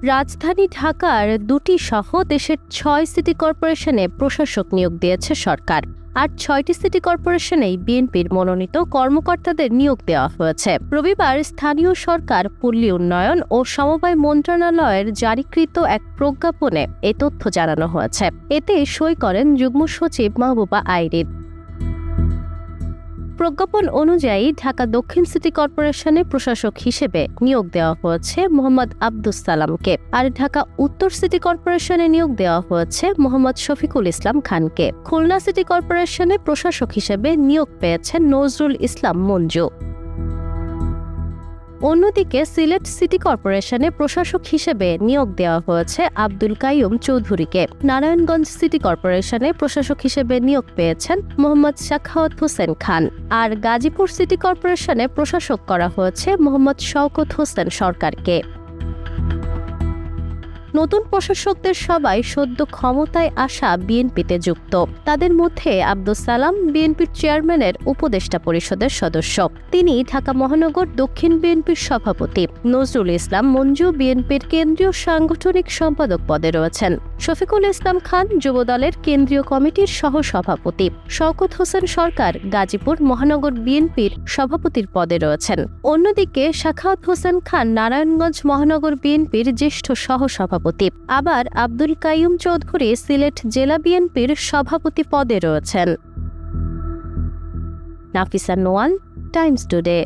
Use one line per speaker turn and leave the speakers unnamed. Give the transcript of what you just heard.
রাজধানী ঢাকার ২টি সহ দেশের ৬ সিটি কর্পোরেশনে প্রশাসক নিয়োগ দিয়েছে সরকার। আর ৬টি সিটি কর্পোরেশনেই বিএনপির মনোনীত কর্মকর্তাদের নিয়োগ দেওয়া হয়েছে। রবিবার স্থানীয় সরকার, পল্লী উন্নয়ন ও সমবায় মন্ত্রণালয়ের জারিকৃত এক প্রজ্ঞাপনে এ তথ্য জানানো হয়েছে। এতে সই করেন যুগ্ম সচিব মাহবুবা আইরিন। প্রজ্ঞাপন অনুযায়ী ঢাকা দক্ষিণ সিটি কর্পোরেশনে প্রশাসক হিসেবে নিয়োগ দেওয়া হয়েছে মোহাম্মদ আব্দুস সালামকে, আর ঢাকা উত্তর সিটি কর্পোরেশনে নিয়োগ দেওয়া হয়েছে মোহাম্মদ শফিকুল ইসলাম খানকে। খুলনা সিটি কর্পোরেশনে প্রশাসক হিসেবে নিয়োগ পেয়েছেন নজরুল ইসলাম মঞ্জু। অন্যদিকে সিলেট সিটি কর্পোরেশনে প্রশাসক হিসেবে নিয়োগ দেওয়া হয়েছে আব্দুল কাইয়ুম চৌধুরীকে। নারায়ণগঞ্জ সিটি কর্পোরেশনে প্রশাসক হিসেবে নিয়োগ পেয়েছেন মোহাম্মদ সাখাওয়াত হোসেন খান। আর গাজীপুর সিটি কর্পোরেশনে প্রশাসক করা হয়েছে মোহাম্মদ শওকত হোসেন সরকারকে। নতুন প্রশাসকদের সবাই সদ্য ক্ষমতায় আসা বিএনপিতে যুক্ত। তাদের মধ্যে আব্দুস সালাম বিএনপির চেয়ারম্যানের উপদেষ্টা পরিষদের সদস্য। তিনি ঢাকা মহানগর দক্ষিণ বিএনপির সভাপতি। নজরুল ইসলাম মঞ্জু বিএনপির কেন্দ্রীয় সাংগঠনিক সম্পাদক পদে রয়েছেন। শফিকুল ইসলাম খান যুবদলের কেন্দ্রীয় কমিটির সহসভাপতি। শওকত হোসেন সরকার গাজীপুর মহানগর বিএনপির সভাপতির পদে রয়েছেন। অন্যদিকে সাখাওয়াত হোসেন খান নারায়ণগঞ্জ মহানগর বিএনপির জ্যেষ্ঠ সহসভাপতি। আবার আব্দুল কাইয়ুম চৌধুরী সিলেট জেলা বিএনপির সভাপতি পদে রয়েছেন। Nafisa Noyal, Times today.